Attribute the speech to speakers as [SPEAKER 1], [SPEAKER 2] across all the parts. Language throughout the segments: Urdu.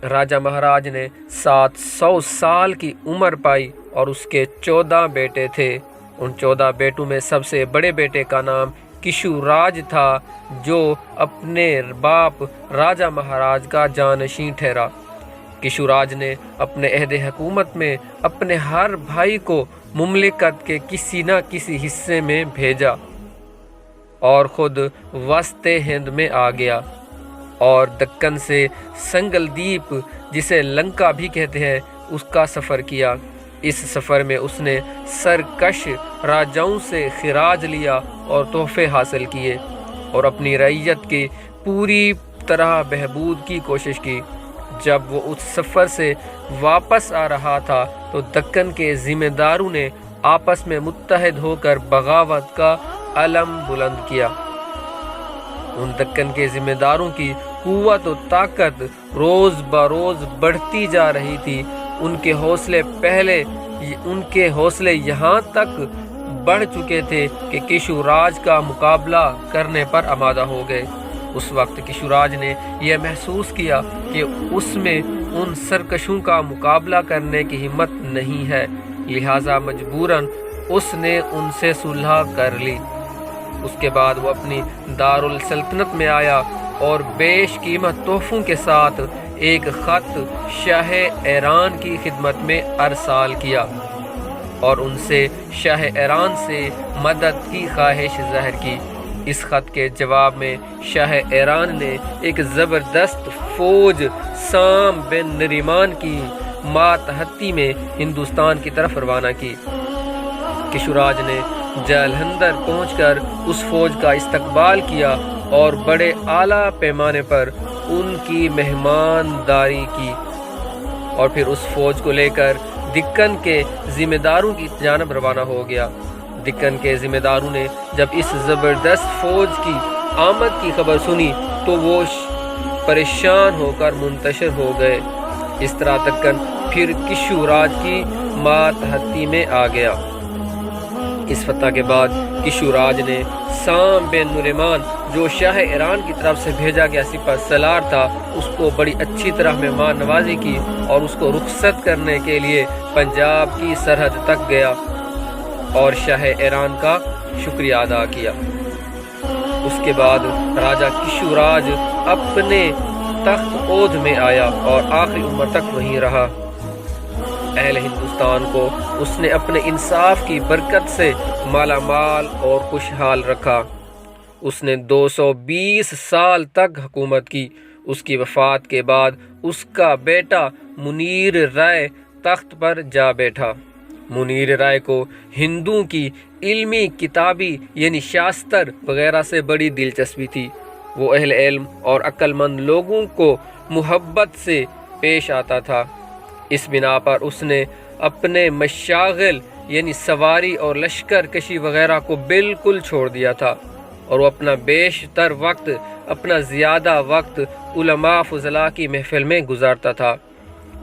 [SPEAKER 1] راجہ مہاراج نے 700 سال کی عمر پائی اور اس کے 14 بیٹے تھے۔ ان 14 بیٹوں میں سب سے بڑے بیٹے کا نام کشو راج تھا، جو اپنے باپ راجہ مہاراج کا جانشین ٹھہرا۔ کشو راج نے اپنے عہد حکومت میں اپنے ہر بھائی کو مملکت کے کسی نہ کسی حصے میں بھیجا اور خود وسط ہند میں آ گیا اور دکن سے سنگل دیپ، جسے لنکا بھی کہتے ہیں، اس کا سفر کیا۔ اس سفر میں اس نے سرکش راجاؤں سے خراج لیا اور تحفے حاصل کیے اور اپنی رعیت کی پوری طرح بہبود کی کوشش کی۔ جب وہ اس سفر سے واپس آ رہا تھا تو دکن کے ذمہ داروں نے آپس میں متحد ہو کر بغاوت کا علم بلند کیا۔ ان دکن کے ذمہ داروں کی قوت و طاقت روز بروز بڑھتی جا رہی تھی۔ ان کے حوصلے یہاں تک بڑھ چکے تھے کہ کشو راج کا مقابلہ کرنے پر آمادہ ہو گئے۔ اس وقت کشو راج نے یہ محسوس کیا کہ اس میں ان سرکشوں کا مقابلہ کرنے کی ہمت نہیں ہے، لہٰذا مجبوراً اس نے ان سے صلح کر لی۔ اس کے بعد وہ اپنی دارالسلطنت میں آیا اور بیش قیمت تحفوں کے ساتھ ایک خط شاہ ایران کی خدمت میں ارسال کیا اور ان سے شاہ ایران سے مدد کی خواہش ظاہر کی۔ اس خط کے جواب میں شاہ ایران نے ایک زبردست فوج سام بن نریمان کی ماتحتی میں ہندوستان کی طرف روانہ کی۔ کشو راج نے جلندھر پہنچ کر اس فوج کا استقبال کیا اور بڑے اعلیٰ پیمانے پر ان کی مہمانداری کی، اور پھر اس فوج کو لے کر دکن کے ذمہ داروں کی جانب روانہ ہو گیا۔ دکن کے ذمہ داروں نے جب اس زبردست فوج کی آمد کی خبر سنی تو وہ پریشان ہو کر منتشر ہو گئے۔ اس طرح دکن پھر کشو راج کی ماتحتی میں آ گیا۔ اس فتح کے بعد کشو راج نے سام بن نریمان، جو شاہ ایران کی طرف سے بھیجا گیا سپہ سالار تھا، اس کو بڑی اچھی طرح مہمان نوازی کی اور اس کو رخصت کرنے کے لیے پنجاب کی سرحد تک گیا اور شاہ ایران کا شکریہ ادا کیا۔ اس کے بعد راجہ کشو راج اپنے تخت عود میں آیا اور آخری عمر تک وہیں رہا۔ اہل ہندوستان کو اس نے اپنے انصاف کی برکت سے مالا مال اور خوشحال رکھا۔ اس نے 220 سال تک حکومت کی۔ اس کی وفات کے بعد اس کا بیٹا منیر رائے تخت پر جا بیٹھا۔ منیر رائے کو ہندوؤں کی علمی کتابی یعنی شاستر وغیرہ سے بڑی دلچسپی تھی۔ وہ اہل علم اور عقل مند لوگوں کو محبت سے پیش آتا تھا۔ اس بنا پر اس نے اپنے مشاغل یعنی سواری اور لشکر کشی وغیرہ کو بالکل چھوڑ دیا تھا، اور وہ اپنا زیادہ وقت علماء فضلاء کی محفل میں گزارتا تھا۔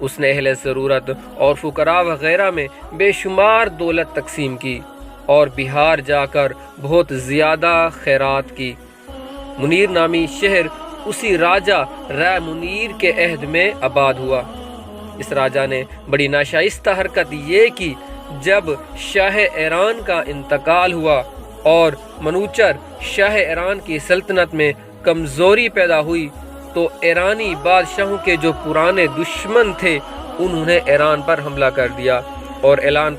[SPEAKER 1] اس نے اہل ضرورت اور فقراء وغیرہ میں بے شمار دولت تقسیم کی اور بہار جا کر بہت زیادہ خیرات کی۔ منیر نامی شہر اسی راجہ رائے منیر کے عہد میں آباد ہوا۔ اس راجہ نے بڑی ناشائستہ حرکت یہ کی، جب شاہ ایران کا انتقال ہوا اور منوچر شاہ ایران کی سلطنت میں کمزوری پیدا ہوئی تو ایرانی بادشاہوں کے جو پرانے دشمن تھے انہوں نے ایران پر حملہ کر دیا اور ایران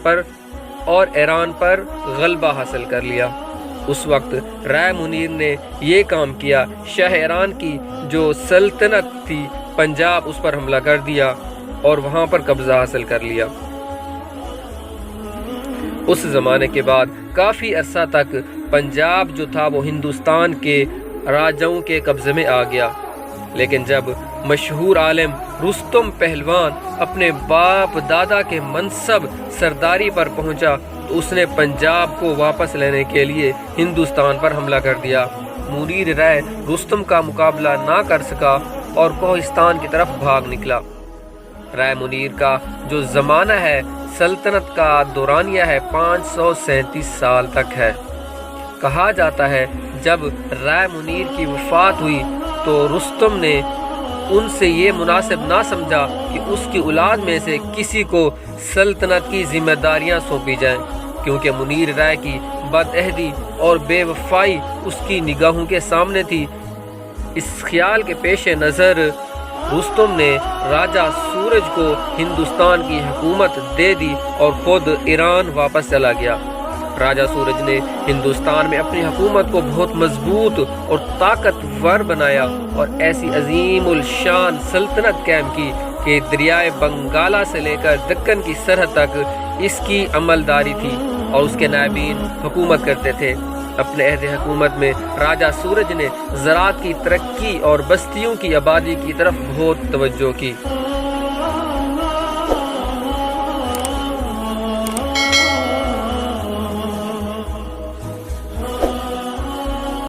[SPEAKER 1] پر غلبہ حاصل کر لیا۔ اس وقت رائے منیر نے یہ کام کیا، شاہ ایران کی جو سلطنت تھی پنجاب، اس پر حملہ کر دیا اور وہاں پر قبضہ حاصل کر لیا۔ اس زمانے کے بعد کافی عرصہ تک پنجاب جو تھا وہ ہندوستان کے راجاؤں کے قبضے میں آ گیا، لیکن جب مشہور عالم رستم پہلوان اپنے باپ دادا کے منصب سرداری پر پہنچا تو اس نے پنجاب کو واپس لینے کے لیے ہندوستان پر حملہ کر دیا۔ منیر رائے رستم کا مقابلہ نہ کر سکا اور کوہستان کی طرف بھاگ نکلا۔ رائے منیر کا جو زمانہ ہے سلطنت کا دورانیہ ہے 537 سال تک ہے۔ کہا جاتا ہے جب رائے منیر کی وفات ہوئی تو رستم نے ان سے یہ مناسب نہ سمجھا کہ اس کی اولاد میں سے کسی کو سلطنت کی ذمہ داریاں سونپی جائیں، کیونکہ منیر رائے کی بد عہدی اور بے وفائی اس کی نگاہوں کے سامنے تھی۔ اس خیال کے پیش نظر رستم نے راجہ سورج کو ہندوستان کی حکومت دے دی اور خود ایران واپس چلا گیا۔ راجہ سورج نے ہندوستان میں اپنی حکومت کو بہت مضبوط اور طاقتور بنایا اور ایسی عظیم الشان سلطنت قائم کی کہ دریائے بنگالہ سے لے کر دکن کی سرحد تک اس کی عملداری تھی اور اس کے نائبین حکومت کرتے تھے۔ اپنے عہد حکومت میں راجہ سورج نے زراعت کی ترقی اور بستیوں کی آبادی کی طرف بہت توجہ کی۔